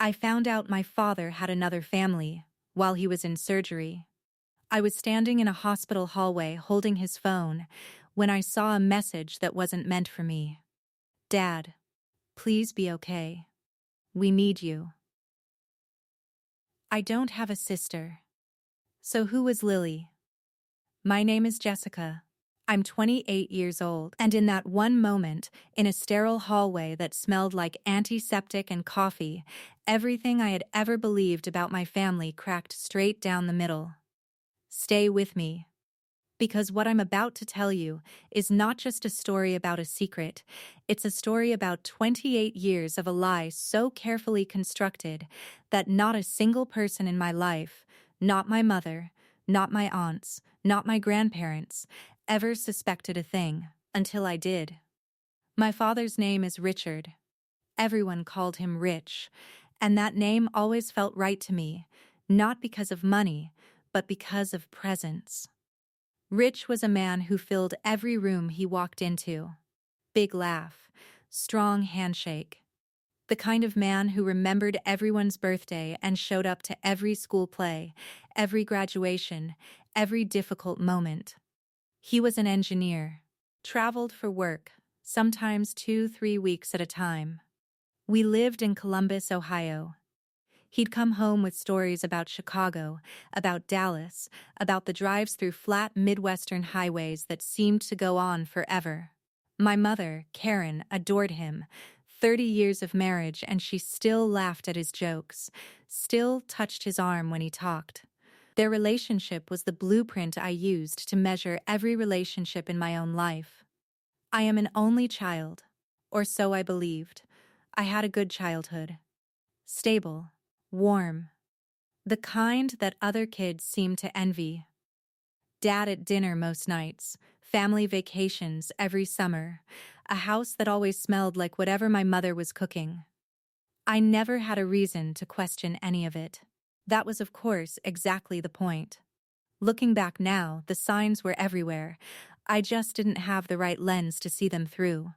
I found out my father had another family while he was in surgery. I was standing in a hospital hallway holding his phone when I saw a message that wasn't meant for me. Dad, please be okay. We need you. I don't have a sister. So who was Lily? My name is Jessica. I'm 28 years old, and in that one moment, in a sterile hallway that smelled like antiseptic and coffee, everything I had ever believed about my family cracked straight down the middle. Stay with me. Because what I'm about to tell you is not just a story about a secret, it's a story about 28 years of a lie so carefully constructed that not a single person in my life, not my mother, not my aunts, not my grandparents, ever suspected a thing, until I did. My father's name is Richard. Everyone called him Rich, and that name always felt right to me, not because of money, but because of presence. Rich was a man who filled every room he walked into. Big laugh, strong handshake. The kind of man who remembered everyone's birthday and showed up to every school play, every graduation, every difficult moment. He was an engineer, traveled for work, sometimes 2-3 weeks at a time. We lived in Columbus, Ohio. He'd come home with stories about Chicago, about Dallas, about the drives through flat Midwestern highways that seemed to go on forever. My mother, Karen, adored him. 30 years of marriage, and she still laughed at his jokes, still touched his arm when he talked. Their relationship was the blueprint I used to measure every relationship in my own life. I am an only child, or so I believed. I had a good childhood. Stable. Warm. The kind that other kids seem to envy. Dad at dinner most nights, family vacations every summer, a house that always smelled like whatever my mother was cooking. I never had a reason to question any of it. That was, of course, exactly the point. Looking back now, the signs were everywhere. I just didn't have the right lens to see them through.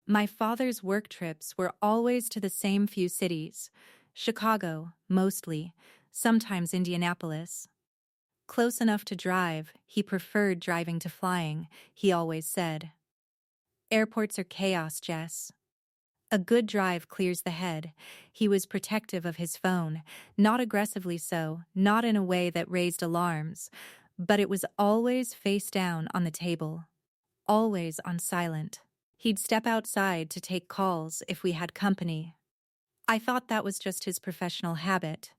My father's work trips were always to the same few cities. Chicago, mostly, sometimes Indianapolis. Close enough to drive, he preferred driving to flying, he always said. Airports are chaos, Jess. A good drive clears the head. He was protective of his phone, not aggressively so, not in a way that raised alarms, but it was always face down on the table, always on silent. He'd step outside to take calls if we had company. I thought that was just his professional habit.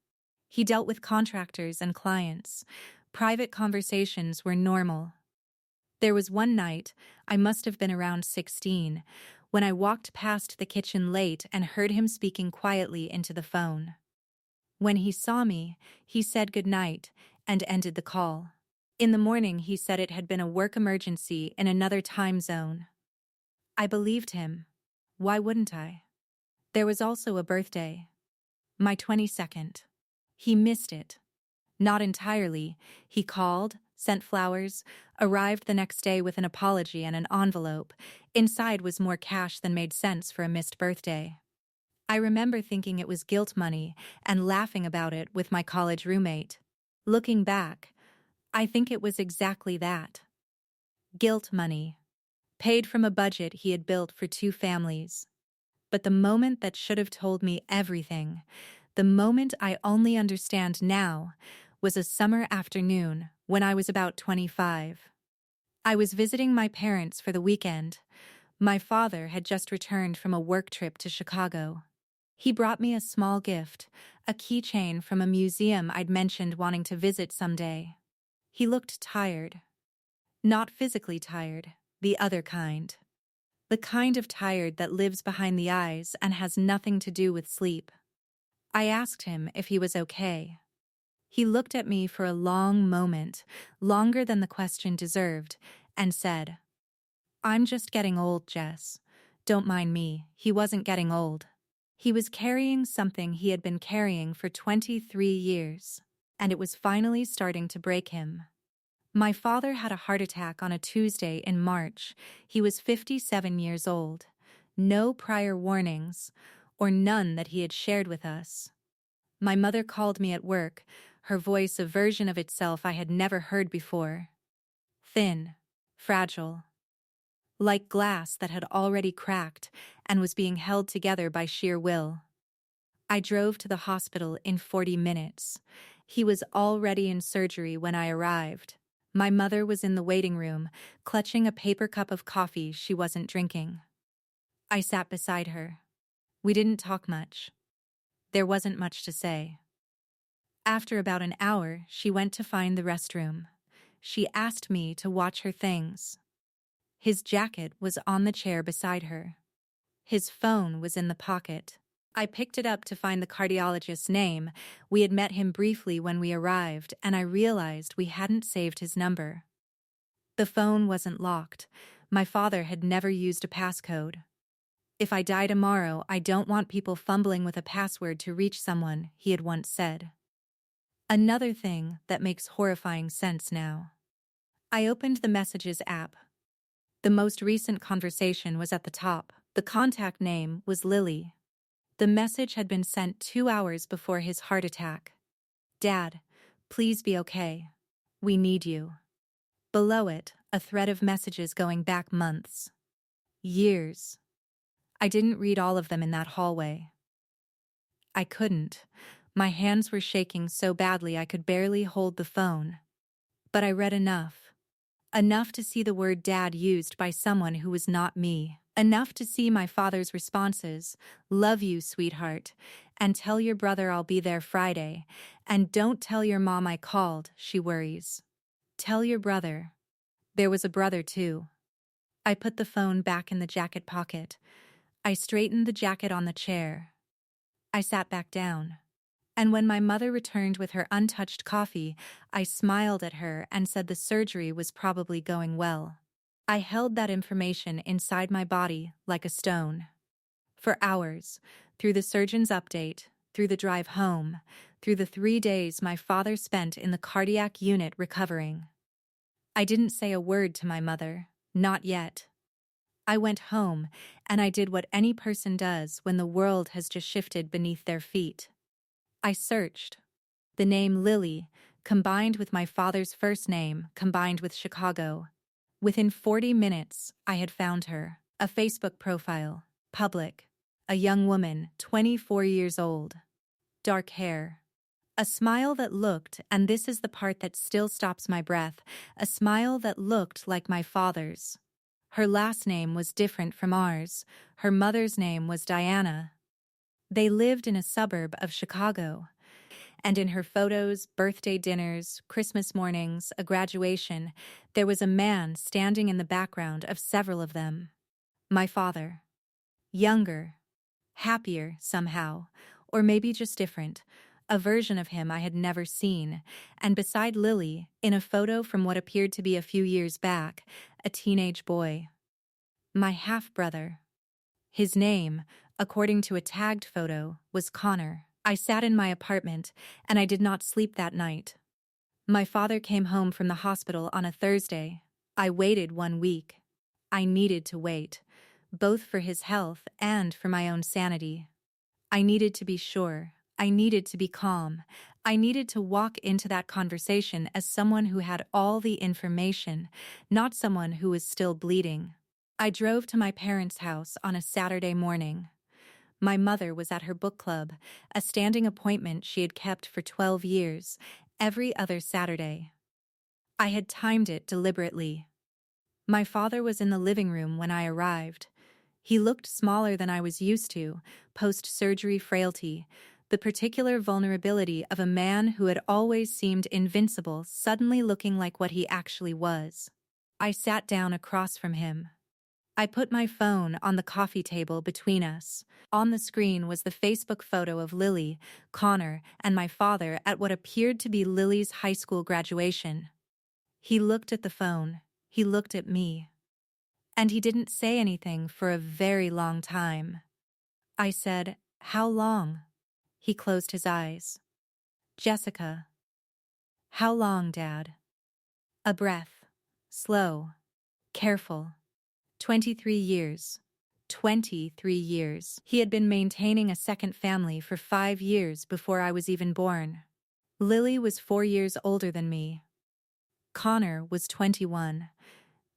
He dealt with contractors and clients. Private conversations were normal. There was one night, I must have been around 16, when I walked past the kitchen late and heard him speaking quietly into the phone. When he saw me, he said goodnight and ended the call. In the morning, he said it had been a work emergency in another time zone. I believed him. Why wouldn't I? There was also a birthday. My 22nd. He missed it. Not entirely. He called, sent flowers, arrived the next day with an apology and an envelope. Inside was more cash than made sense for a missed birthday. I remember thinking it was guilt money and laughing about it with my college roommate. Looking back, I think it was exactly that. Guilt money. Paid from a budget he had built for 2 families. But the moment that should have told me everything, the moment I only understand now, was a summer afternoon when I was about 25. I was visiting my parents for the weekend. My father had just returned from a work trip to Chicago. He brought me a small gift, a keychain from a museum I'd mentioned wanting to visit someday. He looked tired. Not physically tired, the other kind. The kind of tired that lives behind the eyes and has nothing to do with sleep. I asked him if he was okay. He looked at me for a long moment, longer than the question deserved, and said, "I'm just getting old, Jess. Don't mind me, he wasn't getting old. He was carrying something he had been carrying for 23 years, and it was finally starting to break him." My father had a heart attack on a Tuesday in March. He was 57 years old. No prior warnings, or none that he had shared with us. My mother called me at work, her voice a version of itself I had never heard before. Thin, fragile, like glass that had already cracked and was being held together by sheer will. I drove to the hospital in 40 minutes. He was already in surgery when I arrived. My mother was in the waiting room, clutching a paper cup of coffee she wasn't drinking. I sat beside her. We didn't talk much. There wasn't much to say. After about an hour, she went to find the restroom. She asked me to watch her things. His jacket was on the chair beside her. His phone was in the pocket. I picked it up to find the cardiologist's name. We had met him briefly when we arrived, and I realized we hadn't saved his number. The phone wasn't locked. My father had never used a passcode. "If I die tomorrow, I don't want people fumbling with a password to reach someone," he had once said. Another thing that makes horrifying sense now. I opened the Messages app. The most recent conversation was at the top. The contact name was Lily. The message had been sent 2 hours before his heart attack. "Dad, please be okay. We need you." Below it, a thread of messages going back months. Years. I didn't read all of them in that hallway. I couldn't. My hands were shaking so badly I could barely hold the phone. But I read enough. Enough to see the word dad used by someone who was not me. Enough to see my father's responses, "Love you, sweetheart," and "Tell your brother I'll be there Friday," and "Don't tell your mom I called, she worries." Tell your brother. There was a brother too. I put the phone back in the jacket pocket. I straightened the jacket on the chair. I sat back down. And when my mother returned with her untouched coffee, I smiled at her and said the surgery was probably going well. I held that information inside my body like a stone. For hours, through the surgeon's update, through the drive home, through the 3 days my father spent in the cardiac unit recovering. I didn't say a word to my mother, not yet. I went home, and I did what any person does when the world has just shifted beneath their feet. I searched. The name Lily, combined with my father's first name, combined with Chicago. Within 40 minutes, I had found her. A Facebook profile, public. A young woman, 24 years old. Dark hair. A smile that looked, and this is the part that still stops my breath, a smile that looked like my father's. Her last name was different from ours. Her mother's name was Diana. They lived in a suburb of Chicago. And in her photos, birthday dinners, Christmas mornings, a graduation, there was a man standing in the background of several of them. My father. Younger. Happier, somehow. Or maybe just different. A version of him I had never seen. And beside Lily, in a photo from what appeared to be a few years back, a teenage boy. My half-brother. His name, according to a tagged photo, was Connor. I sat in my apartment, and I did not sleep that night. My father came home from the hospital on a Thursday. I waited 1 week. I needed to wait, both for his health and for my own sanity. I needed to be sure. I needed to be calm. I needed to walk into that conversation as someone who had all the information, not someone who was still bleeding. I drove to my parents' house on a Saturday morning. My mother was at her book club, a standing appointment she had kept for 12 years, every other Saturday. I had timed it deliberately. My father was in the living room when I arrived. He looked smaller than I was used to, post-surgery frailty, the particular vulnerability of a man who had always seemed invincible suddenly looking like what he actually was. I sat down across from him. I put my phone on the coffee table between us. On the screen was the Facebook photo of Lily, Connor, and my father at what appeared to be Lily's high school graduation. He looked at the phone. He looked at me. And he didn't say anything for a very long time. I said, "How long?" He closed his eyes. "Jessica." "How long, Dad?" A breath. Slow. Careful. 23 years. 23 years. He had been maintaining a second family for 5 years before I was even born. Lily was 4 years older than me. Connor was 21.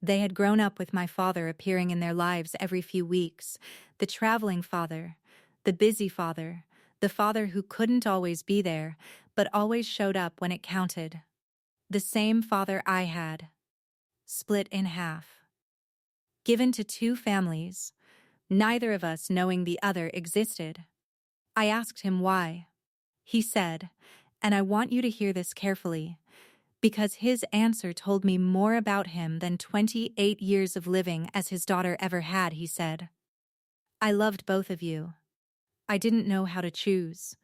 They had grown up with my father appearing in their lives every few weeks, the traveling father, the busy father, the father who couldn't always be there, but always showed up when it counted. The same father I had. Split in half. Given to 2 families, neither of us knowing the other existed. I asked him why. He said, and I want you to hear this carefully, because his answer told me more about him than 28 years of living as his daughter ever had, he said. I loved both of you. I didn't know how to choose.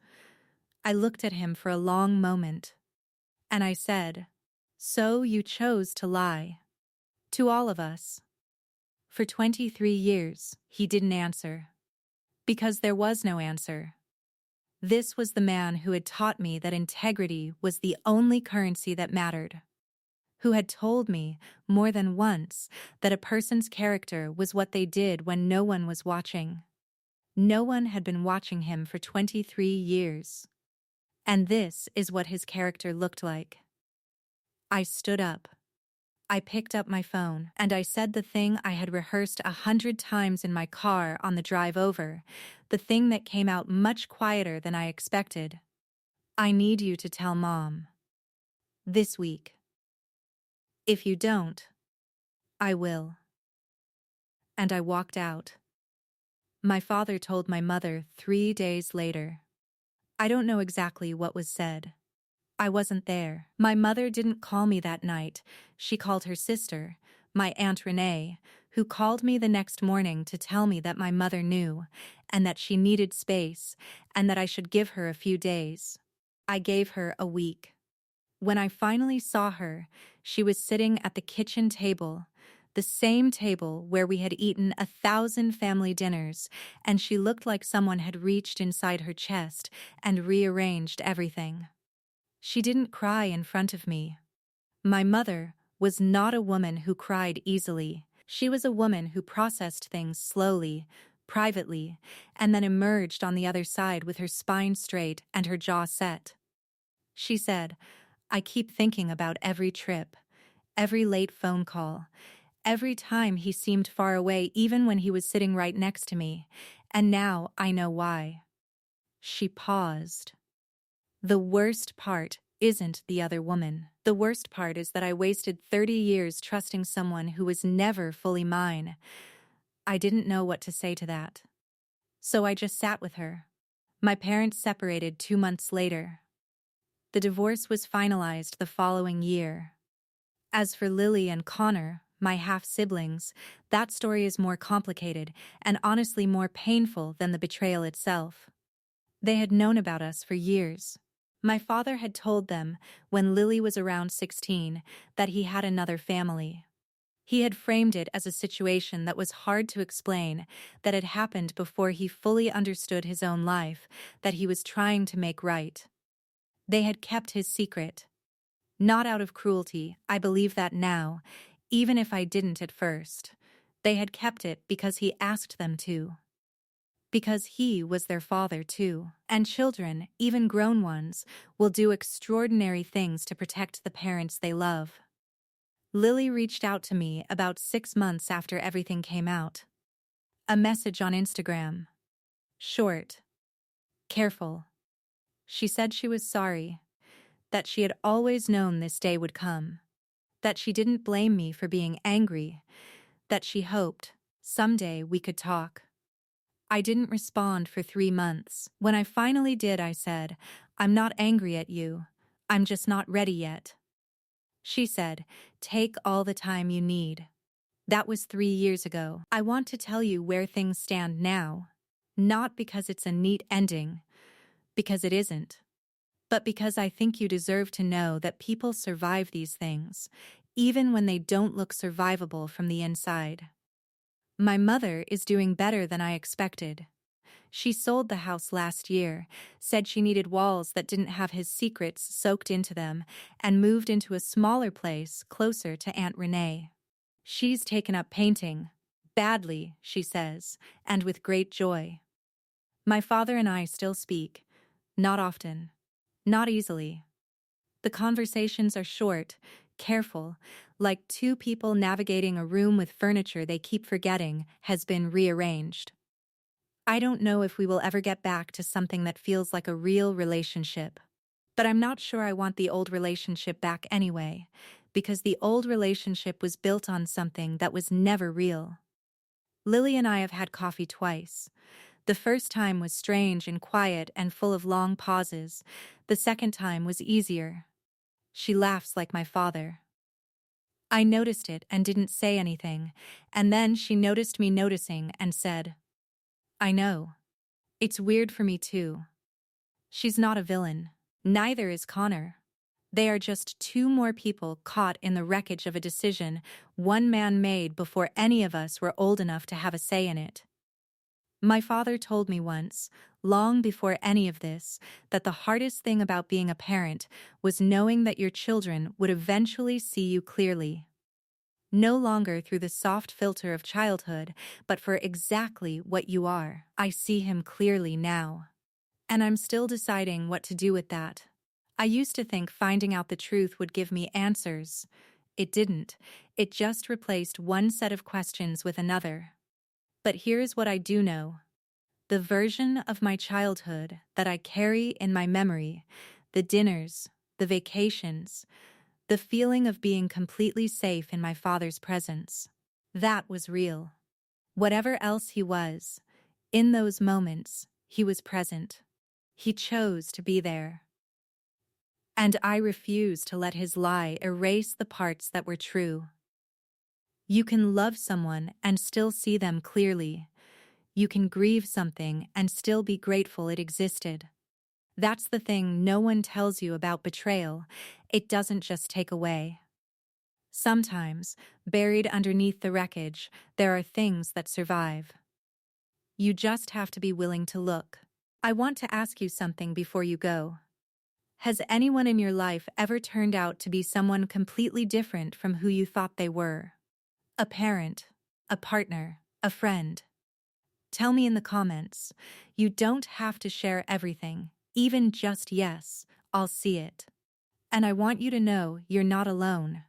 I looked at him for a long moment, and I said, so you chose to lie. To all of us. For 23 years, he didn't answer. Because there was no answer. This was the man who had taught me that integrity was the only currency that mattered. Who had told me, more than once, that a person's character was what they did when no one was watching. No one had been watching him for 23 years. And this is what his character looked like. I stood up. I picked up my phone, and I said the thing I had rehearsed 100 times in my car on the drive over, the thing that came out much quieter than I expected. I need you to tell Mom. This week. If you don't, I will. And I walked out. My father told my mother 3 days later. I don't know exactly what was said. I wasn't there. My mother didn't call me that night. She called her sister, my Aunt Renee, who called me the next morning to tell me that my mother knew, and that she needed space, and that I should give her a few days. I gave her a week. When I finally saw her, she was sitting at the kitchen table, the same table where we had eaten 1,000 family dinners, and she looked like someone had reached inside her chest and rearranged everything. She didn't cry in front of me. My mother was not a woman who cried easily. She was a woman who processed things slowly, privately, and then emerged on the other side with her spine straight and her jaw set. She said, I keep thinking about every trip, every late phone call, every time he seemed far away even when he was sitting right next to me, and now I know why. She paused. The worst part isn't the other woman. The worst part is that I wasted 30 years trusting someone who was never fully mine. I didn't know what to say to that. So I just sat with her. My parents separated 2 months later. The divorce was finalized the following year. As for Lily and Connor, my half-siblings, that story is more complicated and honestly more painful than the betrayal itself. They had known about us for years. My father had told them, when Lily was around 16, that he had another family. He had framed it as a situation that was hard to explain, that had happened before he fully understood his own life, that he was trying to make right. They had kept his secret. Not out of cruelty, I believe that now, even if I didn't at first. They had kept it because he asked them to. Because he was their father too. And children, even grown ones, will do extraordinary things to protect the parents they love. Lily reached out to me about 6 months after everything came out. A message on Instagram. Short. Careful. She said she was sorry. That she had always known this day would come. That she didn't blame me for being angry. That she hoped, someday we could talk. I didn't respond for 3 months. When I finally did, I said, I'm not angry at you. I'm just not ready yet. She said, take all the time you need. That was 3 years ago. I want to tell you where things stand now. Not because it's a neat ending, because it isn't. But because I think you deserve to know that people survive these things, even when they don't look survivable from the inside. My mother is doing better than I expected. She sold the house last year, said she needed walls that didn't have his secrets soaked into them, and moved into a smaller place closer to Aunt Renee. She's taken up painting, Badly, she says, and with great joy. My father and I still speak. Not often. Not easily. The conversations are short, careful, like two people navigating a room with furniture they keep forgetting has been rearranged. I don't know if we will ever get back to something that feels like a real relationship. But I'm not sure I want the old relationship back anyway, because the old relationship was built on something that was never real. Lily and I have had coffee twice. The first time was strange and quiet and full of long pauses. The second time was easier. She laughs like my father. I noticed it and didn't say anything, and then she noticed me noticing and said, I know. It's weird for me too. She's not a villain. Neither is Connor. They are just two more people caught in the wreckage of a decision one man made before any of us were old enough to have a say in it. My father told me once, long before any of this, that the hardest thing about being a parent was knowing that your children would eventually see you clearly. No longer through the soft filter of childhood, but for exactly what you are. I see him clearly now. And I'm still deciding what to do with that. I used to think finding out the truth would give me answers. It didn't. It just replaced one set of questions with another. But here's what I do know. The version of my childhood that I carry in my memory, the dinners, the vacations, the feeling of being completely safe in my father's presence, that was real. Whatever else he was, in those moments, he was present. He chose to be there. And I refuse to let his lie erase the parts that were true. You can love someone and still see them clearly. You can grieve something and still be grateful it existed. That's the thing no one tells you about betrayal. It doesn't just take away. Sometimes, buried underneath the wreckage, there are things that survive. You just have to be willing to look. I want to ask you something before you go. Has anyone in your life ever turned out to be someone completely different from who you thought they were? A parent, a partner, a friend. Tell me in the comments. You don't have to share everything, even just yes, I'll see it. And I want you to know you're not alone.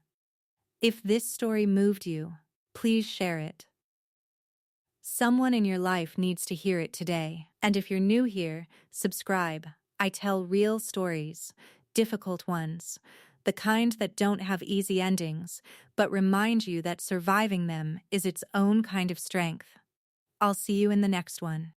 If this story moved you, please share it. Someone in your life needs to hear it today. And if you're new here, subscribe. I tell real stories, difficult ones, the kind that don't have easy endings, but remind you that surviving them is its own kind of strength. I'll see you in the next one.